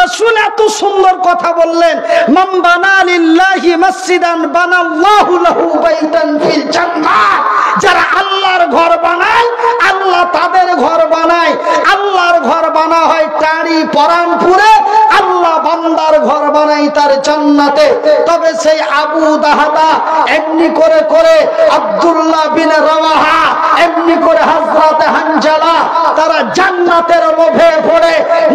রাসূল এত সুন্দর কথা বললেন, মান বানা লিল্লাহি মসজিদান বানাল্লাহু লাহু বাইতান ফিল জান্নাহ। যারা আল্লাহর ঘর বানায়, আল্লাহ তাদের ঘর বানায়। আল্লাহর ঘর বানা হয় টাড়ি পরানপুরে, আল্লাহ বান্দার ঘর বানাই তার জান্নাতে। তবে সেই আবু দাহাদা এমনি করে করে, আব্দুল্লাহ বিন রাওয়াহা এমনি করে, হযরত হানজালা, তারা জান্নাতের লোভে পড়ে,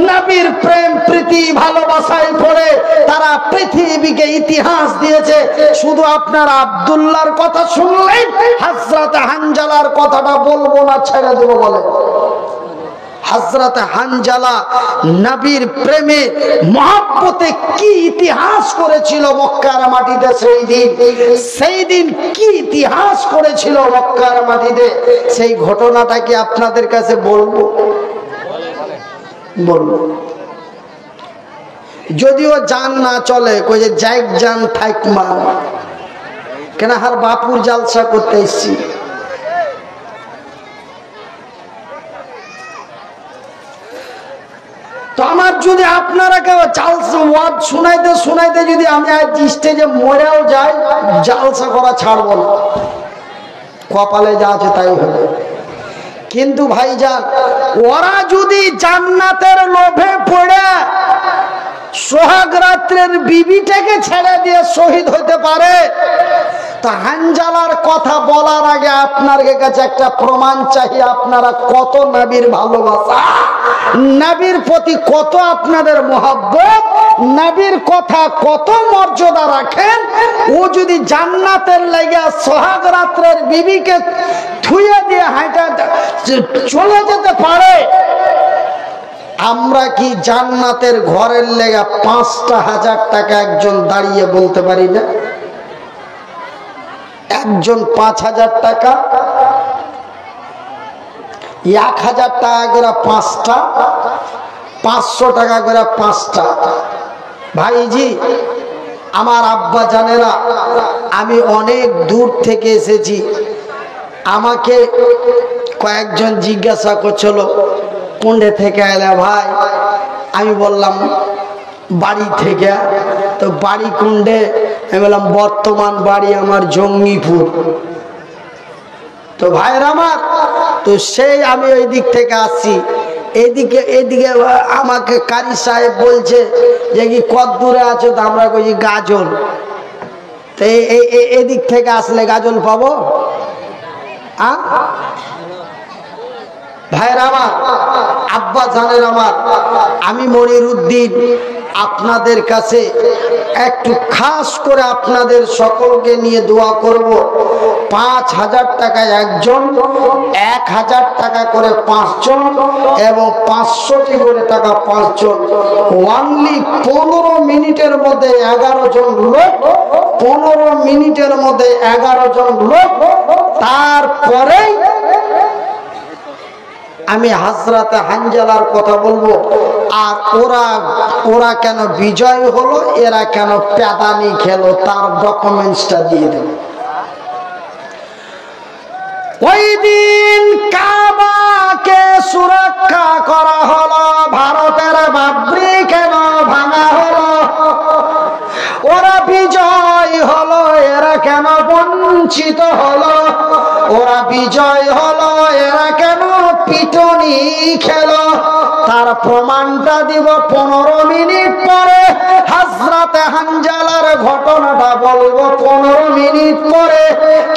নবীর প্রেম প্রীতি ভালোবাসায় পড়ে তারা পৃথিবীকে ইতিহাস দিয়েছে। শুধু আপনার আব্দুল্লাহর কথা শুনলেন, হযরত হানজালার কথাটা বলবো না, ছেড়ে দেবো বলে। হযরত হানজালা নবীর প্রেমে মহব্বতে কি ইতিহাস করেছিল মক্কার মাটিতে। সেই দিন কি ইতিহাস করেছিল মক্কার মাটিতে, সেই ঘটনাটা কি আপনাদের কাছে বলবো? যদিও জান না চলে, কই যে যাইক জান থাইক মান, কেন হার বাপুর জালসা করতে এসছি। তো আমার যদি আপনারা কেউ ওয়াজ শুনাইতে শুনাইতে যদি আমি আজ স্টেজে মরেও যাই, জালসা করা ছাড়বো না, কপালে যা আছে তাই হবে। কিন্তু ভাইজান, ওরা যদি জান্নাতের লোভে পড়ে সোহাগ রাত্রের বিবিটাকে ছেড়ে দিয়ে শহীদ হতে পারে, তা হানজালার কথা বলার আগে আপনার কাছে একটা প্রমাণ চাই। আপনারা কত নবীর ভালোবাসা, নবীর প্রতি কত আপনাদের মহব্বত, নবীর কথা কত মর্যাদা রাখেন। ও যদি জান্নাতের লাগা সোহাগ রাত্রের বিবিকে থুয়ে দিয়ে হাঁটা চলে যেতে পারে, আমরা কি জান্নাতের ঘরের লেগা 5,000 টাকা একজন দাঁড়িয়ে বলতে পারি না? একজন 5,000 টাকা, 1,000 টাকা করে 5টা, 500 টাকা করে 5টা। ভাইজি, আমার আব্বা জানেরা, আমি অনেক দূর থেকে এসেছি। আমাকে কয়েকজন জিজ্ঞাসা করছিল, কোনটা থেকে এলে ভাই? আমি বললাম বাড়ি থেকে। তো বাড়ি কোনডে? আমি বললাম বর্তমান বাড়ি আমার জঙ্গিপুর। তো ভাইয়ের আমার, তো সেই আমি ওই দিক থেকে আসছি। এদিকে আমাকে কারি সাহেব বলছে যে কি কত দূরে আছো? তো আমরা কই গাজল। তো এদিক থেকে আসলে গাজল পাবো? ভাইয়ের আমার, আব্বা জানেন আমার, আমি মনিরুদ্দিন আপনাদের কাছে একটু খাস করে আপনাদের সকলকে নিয়ে দোয়া করব। 5,000 টাকায় একজন, 1,000 টাকা করে 5 জন, এবং 500টি করে টাকা 5 জন। অনলি 15 মিনিটের মধ্যে 11 জন লোক, 15 মিনিটের মধ্যে 11 জন লোক। তারপরে আমি হযরত হানজালার কথা বলবো। আর ওরা কেন বিজয় হলো, এরা কেন প্যাদানি খেলো, তার ডকুমেন্টসটা দিয়ে দেব। ওই দিন কাবাকে সুরক্ষা করা হলো, ভারতের বাবরি কেন ভাঙা হলো? ওরা বিজয় হলো, এরা কেন বঞ্চিত হলো? ওরা বিজয় হলো, এরা কেন পিটনি খেলো? তার প্রমাণটা দিব 15 মিনিট পরে। হযরত হানজালার ঘটনাটা বলবো 15 মিনিট পরে।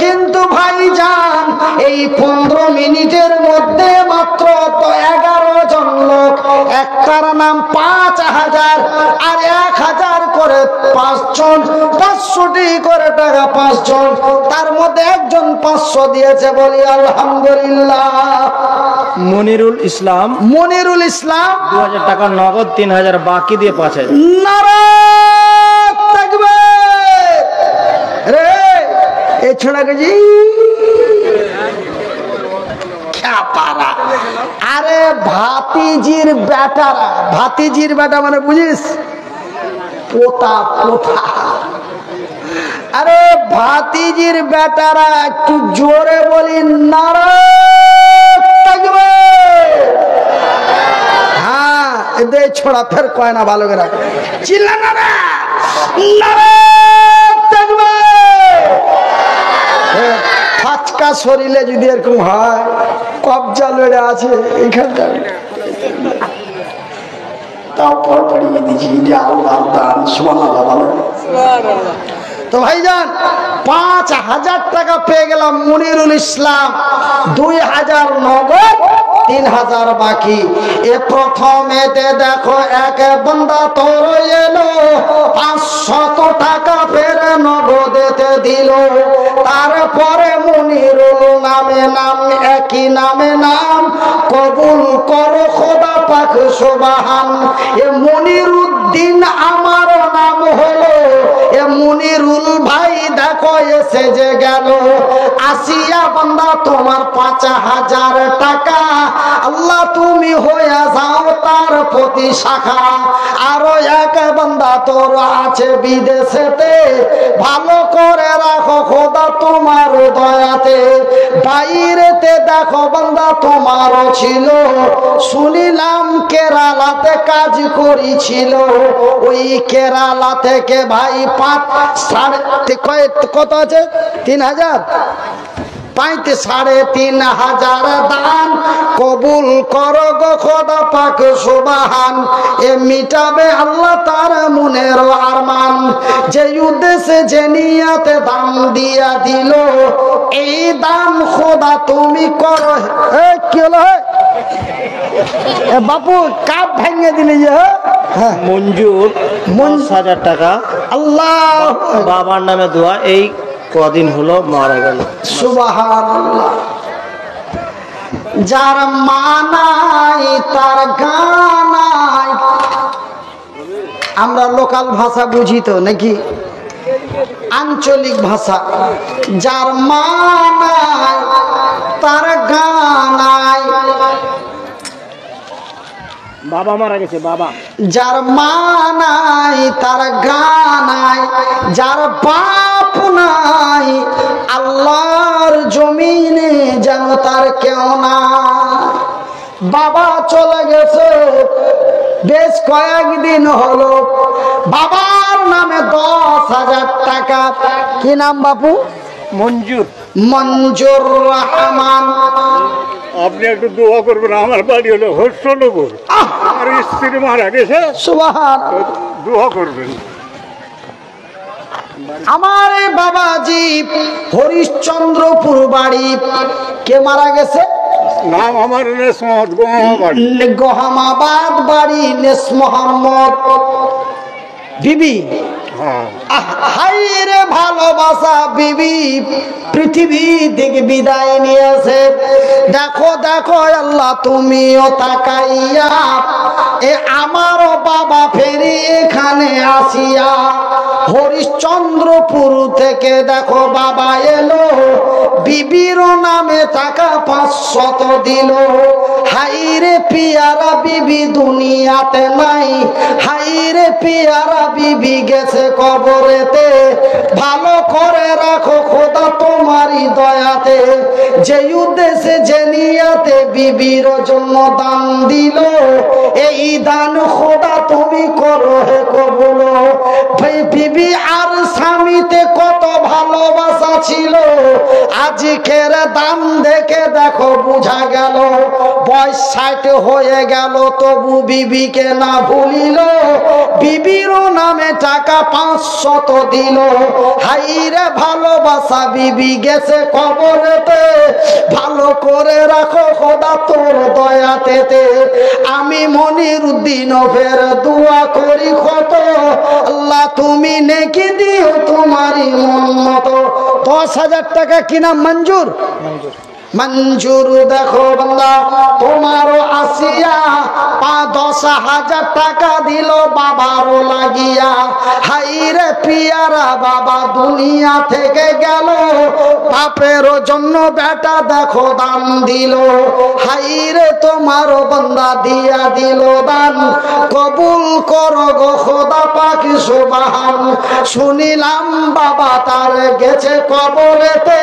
কিন্তু ভাইজান, এই 15 মিনিটের মধ্যে মাত্র 11 জন লোক, একটার নাম 5,000 আর 1,000 করে 5 জন, 500টি করে টাকা 5 জন। তার মধ্যে একজন 500 দিয়েছে, বলি আলহামদুলিল্লাহ। মনিরুল ইসলাম 2000 টাকা নগদ, 3000 বাকি দিয়ে 5000। নারায়ে তাকবীর। রে এ ছোড়া গজি খ্যাপারা। আরে ভাতিজির বেটা মানে বুঝিস? পোতা। আরে ভাতিজির বেটারা, একটু জোরে বলি নারায়ে তাকবীর। হ্যাঁ, এদের ছোড়া ফের কয় না ভালো করে চিল্লা না রে নারে তাকবীর ফাচকা শরীরে যদি এরকম হয় কবজা লড়ে আছে এখানটা তাও পর পড়িয়ে দিচ্ছি আল্লাহ দান সুবহানাল্লাহ ভালো তো ভাইজান ৫,০০০ টাকা পেয়ে গেলাম মনিরুল ইসলাম ২,০০০ নগদ ৩,০০০ বাকি এ প্রথমেতে দেখো এক বান্দা তোর এলো ৫০০ টাকা ফের নগদেতে দিল তারপরে মনিরুল নামে নাম একই নামে নাম কবুল করো খোদা পাক সুবহান এ মনিরুদ্দিন আমার নাম হলো এ মনিরুল ভাই দেখো এসে যে গেল আসিয়া বান্দা তোমার ৫,০০০ টাকা আল্লাহ তুমি হয়ে যাও তার প্রতি শাখা আরো এক বান্দা তোর আছে বিদেশেতে ভালো করে রাখো খোদা তোমার দয়াতে বাইরেতে দেখো বান্দা তোমারও ছিল শুনিলাম কেরালাতে কাজ করেছিল ওই কেরালা থেকে ভাই ৫ কত আছে ৩,০০০ ৩,৫০০ দান কবুল করো গো খোদা পাক সুবহান এ মিটাবে আল্লাহ তার মনের আরমান যে উদ্দেশ্যে যে নিয়তে দান দিয়া দিল এই দান খোদা তুমি করো কি হলো বাপু কাপ ভেঙে দিলে যে মঞ্জুর ৫০০০ টাকা আল্লাহ বাবার নামে দোয়া এই কদিন হলো মারা গেল সুবহানাল্লাহ যার মানাই তার গানাই আমরা লোকাল ভাষা বুঝি তো নাকি আঞ্চলিক ভাষা যার মানাই তার গানাই বাবা মারা গেছে বাবা যার মানাই তার গানাই যার বাপ নাই আল্লাহর জমিনে যেন তার কেউ না বাবা চলে গেছে বেশ কয়েকদিন হলো বাবার নামে ১০,০০০ টাকা কি নাম বাপু মঞ্জুর মঞ্জুর রহমান আপনি একটু দোয়া করবেন আমার বাড়ি হলো হর্ষনগর আমার স্ত্রী মারা গেছে সুবহান দোয়া করবেন আমার বাবাজি হরিশ্চন্দ্রপুর বাড়ি কে মারা গেছে নাম আমার নেসমত গোহামাবাড়ি গহামাবাদ বাড়ি নেস মোহাম্মদ বিবি হাই রে ভালোবাসা বিবি পৃথিবী থেকে বিদায় নিয়েছে দেখো দেখো আল্লাহ তুমিও তাকাইয়া এ আমারও বাবা ফেরি এখানে আসিয়া হরিশ্চন্দ্রপুর থেকে দেখো বাবা এলো বিবির নামে টাকা ৫০০ দিল হাইরে পিয়ারা বিবি দুনিয়াতে নাই হাইরে পিয়ারা বিবি গেছে কবরেতে ভালো করে রাখো খোদা তোমারই দয়াতে যে উদ্দেশ্যে যে নিয়াতে বিবির জন্য দান দিল এই দান খোদা তুমি করো হে কবুল বিবি আর স্বামীতে কত ভালোবাসা ছিল আজকের দান দেখে দেখো বুঝা গেল বয়স ৬০ হয়ে গেল তবু বিবিকে না ভুলিল বিবির নামে টাকা ৫০০ দিল হাইরে ভালোবাসা বিবি গেছে কবরেতে ভালো করে রাখো খোদা তোর দয়াতে আমি মনিরুদ্দিন ফের দোয়া করি কত আল্লাহ তুমি নেকি দিও তোমারই মন মতো ১০,০০০ টাকা কিনা মঞ্জুর মঞ্জুর দেখো বান্দা তোমারও আসিয়া ১০,০০০ টাকা দিল বাবারও লাগিয়া হাইরে পিয়ারা বাবা দুনিয়া থেকে গেল বাপের জন্য বেটা দেখো দান দিল হাইরে তোমারও বান্দা দিয়া দিল দান কবুল করো গো খোদা পাক সুবহান শুনিলাম বাবা তার গেছে কবরেতে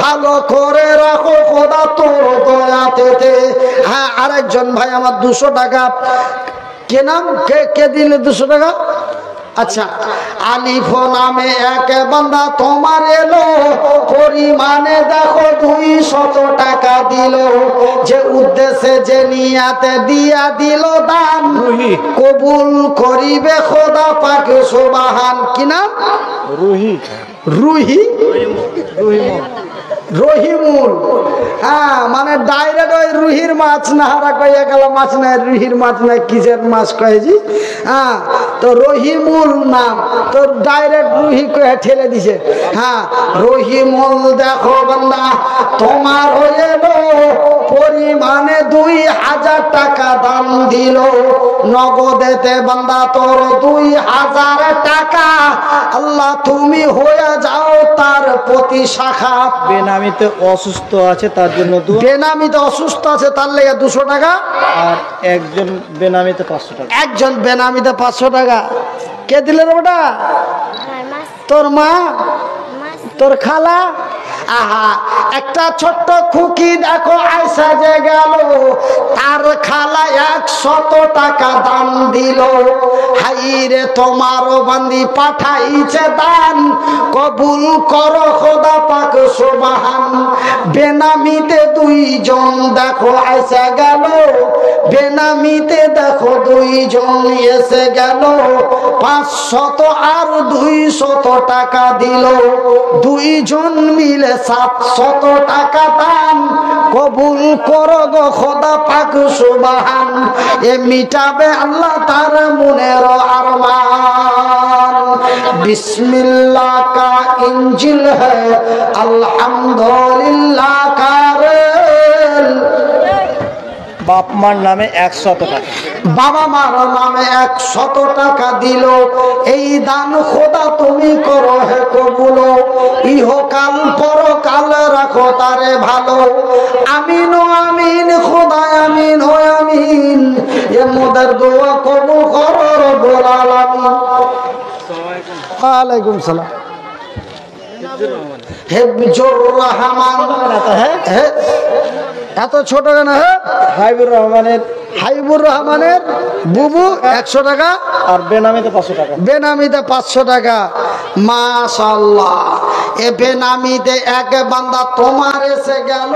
ভালো করে রাখো খোদা তোর দয়াতে হ্যাঁ আরেকজন ভাই আমার ২০০ টাকা কে নাম কে দিলে 200 টাকা? আচ্ছা, আলিফ নামে এক বান্দা তোমার এলো, পরিমাণে দেখো 200 টাকা দিল। যে উদ্দেশ্যে যে নিয়াতে দিয়া দিল দান, কবুল করিবে খোদা পাক সুবহান। কি নাম? রহিমুল। হ্যাঁ, মানে ডাইরেক্ট ওই রুহির মাছ না, হারা কইয়া গেল মাছ নাই, রুহির মাছ নাই, কিসের মাছ কয়েছি। হ্যাঁ, তো রহিমুল নাম, তো ডাইরেক্ট রুহি কয়ে ঠেলে দিছে। হ্যাঁ, রহিমুল দেখো বান্দা তোমার হয়ে পরিমাণে 2000 টাকা দান দিল। নগদেতে বান্দা তোর 2000 টাকা, আল্লাহ তুমি হয়ে যাও তার প্রতি শাখা। বেনামিতে অসুস্থ আছে তার জন্য দোয়া, বেনামিতে অসুস্থ আছে তার লেগে 200 টাকা, আর একজন বেনামিতে 500 টাকা। একজন বেনামিতে 500 টাকা। কে দিলে রে বেটা? তোর মা, তোর খালা। আহা, একটা ছোট্ট খুকি দেখো আইসা যে গেল, তার খালা 100 টাকা দান দিল। হাইরে তোমারও বান্দি পাঠাইছে দান, কবুল করো খোদা পাক সুবহান। বেনামিতে 2 জন দেখো আইসা গেল, বেনামিতে দেখো 2 জন এসে গেল। 500 আর 200 টাকা দিল, 2 জন মিলে 700 টাকা দান, কবুল করো গো খোদা পাক সুবহান। এ মিটাবে আল্লাহ তার মনের আরমান। বিসমিল্লাহ কা ইঞ্জিল হ্যায়, আলহামদুলিল্লাহ কা রেল। বাপ মার নামে 100 টাকা, বাবা মার নামে 100 টাকা দিল। এই দান খোদা তুমি করো হে কবুল, ইহকাল পরকাল রাখো তারে ভালো। আমিন ও আমিন খোদা, আমিন ও আমিন। এ মোদের দোয়া কবুল করো রব্বুল আলামিন। ওয়ালাইকুম সালাম। হেফজুর রহমান। হ্যাঁ, এত ছোট কেন? হ্যাঁ, হাইবুর রহমানের বুবু 100 টাকা, আর বেনামিতে 500 টাকা। বেনামিতে 500 টাকা। মাশাআল্লাহ, এ বেনামিতে এক বান্দা তোমার এসে গেল,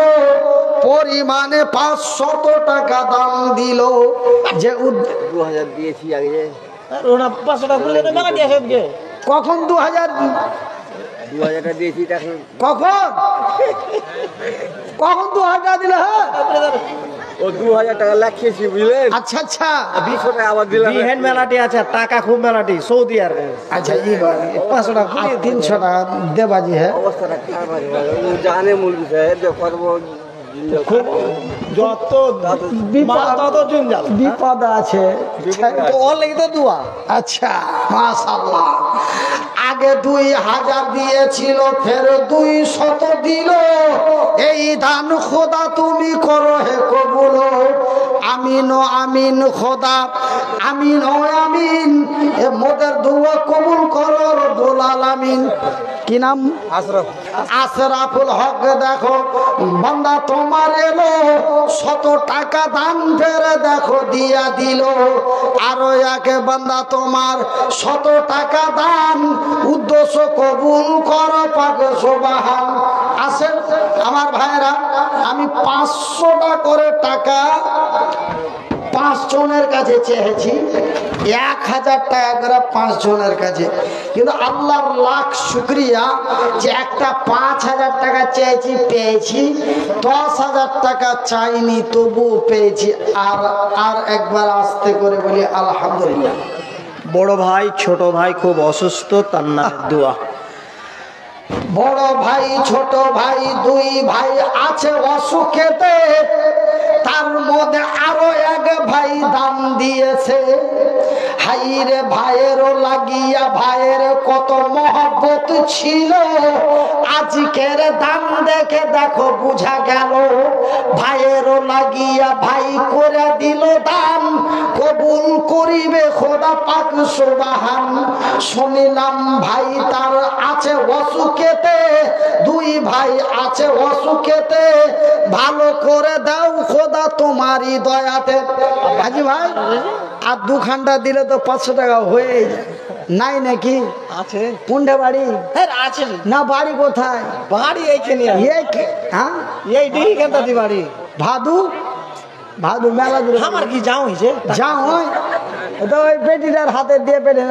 পরিমাণে 500 টাকা দান দিল। যে 2000 দিয়েছি আগে, আর ওনা 500 টাকা বললে মেলা দিয়েছে আজকে। কখন 2000 2000 দিয়েছি, কখন 2000 টাকা দিলে? হ্যাঁ, ও 2000 টাকা লাগিয়েছি বুঝলেন। আচ্ছা আচ্ছা, 200 টাকা আবার দিলাম। বিহেন মেলাটি আছে, টাকা খুব মেলাটি, সৌদি আর। আচ্ছা, 500 টাকা 300 টাকা দেবাজি। হ্যাঁ, অবস্থাটা খারাপ আছে, জানে মুলবি সাহেব যে করবো যত বিপদ আছে। আচ্ছা, মাশাআল্লাহ। আগে 2000 দিয়েছিল, ফের 200 দিল। এই দান খোদা তুমি করো হে কবুল। আমিন ও আমিন খোদা, আমিন ও আমিন। এ মোদের দোয়া কবুল করো রব্বুল আলামিন। কি নাম? আশরাফুল হক। দেখো বান্দা তোমার এলো, 100 টাকা দান ফেরে দেখো দিয়া দিল। আরো এক বান্দা তোমার 100 টাকা দান, উদ্দেশ্য কবুল করো পাক সুবহান। আসেন আমার ভাইরা, আমি 500টা করে টাকা 5 জনের কাছে চেয়েছি, 1000 টাকা করে 5 জনের কাছে। কিন্তু আল্লাহর লাখ শুকরিয়া যে একটা 5000 টাকা চেয়েছি, পেয়েছি। 10,000 টাকা চাইনি, তবু পেয়েছি। আর একবার আস্তে করে বলি আলহামদুলিল্লাহ। বড় ভাই ছোট ভাই খুব অসুস্থ, তার নামে দোয়া। বড় ভাই ছোট ভাই 2 ভাই আছে অসুখেতে, তার মধ্যে আরো এক ভাই দান দিয়েছে। হাইরে ভাইয়েরও লাগিয়া ভাইয়ের কত মহব্বত ছিল, আজকের দাম দেখে দেখো বুঝা গেল। ভাইয়েরও লাগিয়া ভাই করে দিল দান, কবুল করিবে খোদা পাক সুবহান। শুনিলাম ভাই তার আছে অসুখেতে, দুই ভাই আছে অসুখেতে, ভালো করে দাও খোদা তোমারই দয়াতে। হাজি ভাই আর দুখানটা দিলে তো 500 টাকা হয়ে যায়, নাই নাকি? আছে কোনটা বাড়ি? হ্যাঁ আছে না বাড়ি কোথায়? বাড়ি এইখানে হ্যাঁ এই দিকে কেনটা দি বাড়ি ভাদু, ভাদু মেলা দূরে। আমার কি যাও হয়েছে যা হয় তো ওই বেটিটার হাতে দিয়ে পেটে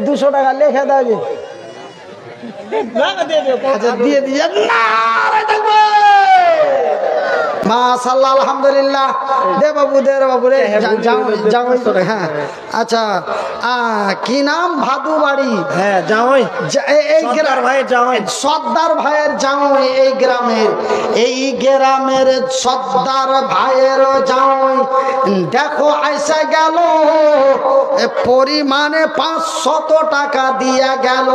200 টাকা লেখা দাও যে। আচ্ছা দিয়ে দিয়ে মাশাআল্লাহ আলহামদুলিল্লাহ। দে বাবু দে রে বাবু রে, যাও হ্যাঁ। আচ্ছা কি নাম? ভাদু বাড়ি। হ্যাঁ যাওই এই গ্রামের ভাইয়ের যাওই, সর্দার ভাইয়ের যাওই, এই গ্রামের সর্দার ভাইয়ের যাওই। দেখো আইসা গেল পরিমাণে 500 টাকা দিয়া গেল,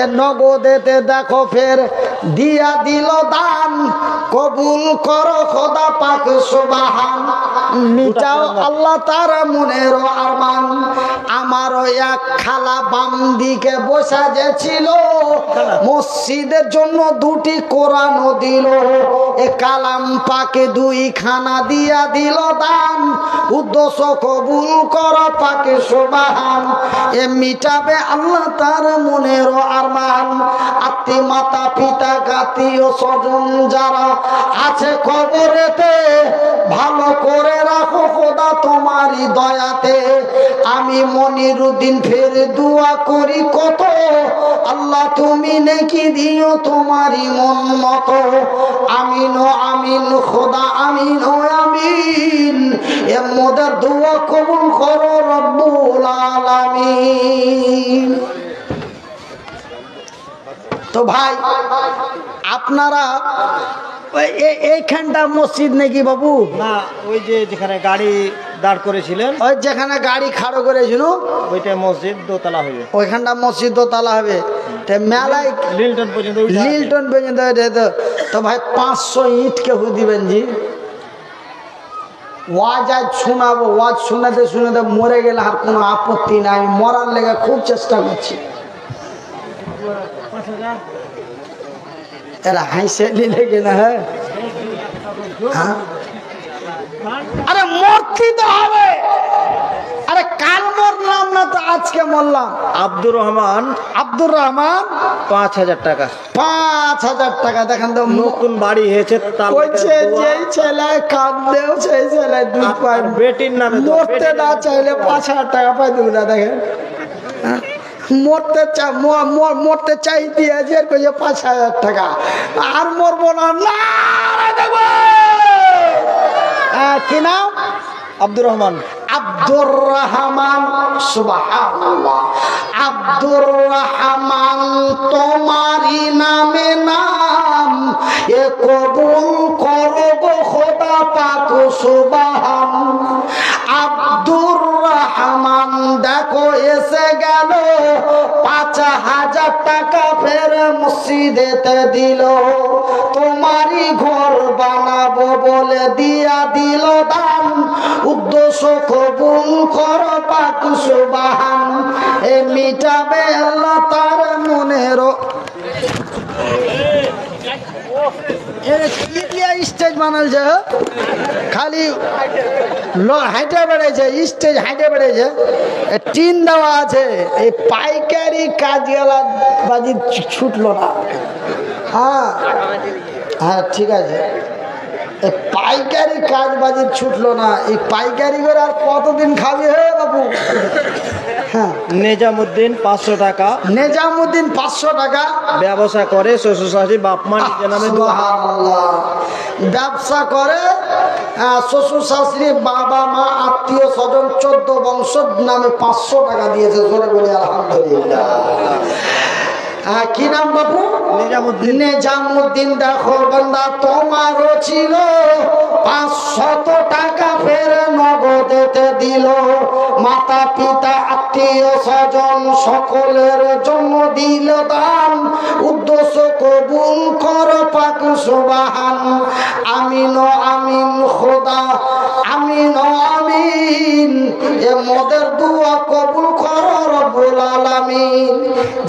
এ নগদেতে দেখো ফের দিয়া দিল দান, কবুল করো খোদা পাক সুবহান। মিটাও আল্লাহ তার মনের আরমান। আমার এক খালা বাম দিকে বসা যে ছিল, মসজিদের জন্য 2টি কোরআন দিল, এ কালাম পাকে 2 খানা দিয়া দিল দান, উদ্দেশ্য কবুল করো পাকে সুবহান। এ মিটাবে আল্লাহ তার মনের আরমান। আত্মী মাতা পিতা আত্মীয় স্বজন যারা আছে কবরেতে, ভালো করে রাখো খোদা তোমারই দয়াতে। আমি মনিরুদ্দিন ফের দোয়া করি কত, আল্লাহ তুমি নেকি দিও তোমারই মন মতো। আমিন ও আমিন খোদা আমিন ও আমিন, এর মধ্যে দোয়া কবুল করো রব্বুল আলামিন। তো ভাই আপনারা এইখানটা মসজিদ নাকি বাবু? না ওই যে যেখানে গাড়ি দাঁড় করেছিলেন, ওই যেখানে গাড়ি খাড়ো করেছিল ওইটা মসজিদ দোতলা হবে, ওইখানটা মসজিদ দোতলা হবে। মেলায় লিলটন পর্যন্ত তো ভাই 500 ইট কেউ দিবেন জি? ওয়াজ আজ শোনাবো, ওয়াজ শোনাতে শোনাতে মরে গেলে আর কোনো আপত্তি নাই, আমি মরার লেগে খুব চেষ্টা করছি। এরা হাসে নিলে কিনা? হ্যাঁ আরে মরতে তো হবে, আরে কাল মরলাম না তো আজকে মরলাম। আব্দুর রহমান 5000 টাকা। 5000 টাকা দেখেন তো, নতুন বাড়ি হয়েছে, যেই ছেলে কাঁদেও সেই ছেলে দুধ পায়, বেটির নামে মরতে না চাইলে 5000 টাকা পাই দেবো না। দেখেন মরতে চাই দিয়েছে 5000 টাকা, আর মরবো না। কি নাম? আব্দুর রহমান। আব্দুর রহমান, সুবহানাল্লাহ। আব্দুর রহমান তোমারই নামে নাম, এ কবুল করব খোদা পাক সুবহান। আব্দুর রহমান দেখো এসে গেল, 5000 টাকা ফের মসজিদেতে দিল, তোমারই ঘর বানাবো বলে দিয়া দিল দান, উদ্দেশ্য কবুল করো পাক সুবহান। এ মিটাবে আল্লাহ তার মনের। স্টেজ বানালছে, খালি হাইটে বেড়েছে, স্টেজ হাইটে বেড়েছে, টিন দেওয়া আছে। এই পাইকারি কাজ গেলা বাজি ছুটলো না। হ্যাঁ হ্যাঁ ঠিক আছে, এই পাইকারি কাজ বাজি ছুটলো না। এই পাইকারি করে আর কতদিন খাবি হে বাবু? হ্যাঁ নেজামুদ্দিন 500 টাকা। নেজামুদ্দিন 500 টাকা ব্যবসা করে, শ্বশুর শাশুড়ি বাপ মা নিজের নামে। ব্যবসা করে, শ্বশুর শাশুড়ি বাবা মা আত্মীয় স্বজন 14 বংশ নামে 500 টাকা দিয়েছে। জোরে বলি আলহামদুলিল্লাহ। কি নাম বাবু? নেজামুদ্দিন। নেজামুদ্দিন দেখো বান্দা তোমারও ছিল, 500 টাকা ফের নগদেতে দিল, মাতা পিতা আত্মীয় আত্মীয় স্বজন সকলের জন্য দিল দান, উদ্দেশ্য কবুল কর পাক সুবহান। আমিন আমিন খোদা, আমিন আমিন। এ মোদের দোয়া কবুল কর রব্বুল আলামিন।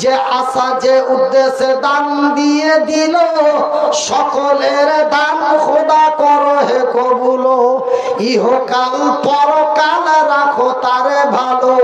যে আশা যে উদ্দেশ্যে দান দিয়ে দিল, সকলের দান খোদা কর হে কবুল। ইহকাল পরকাল রাখো তারে ভালো।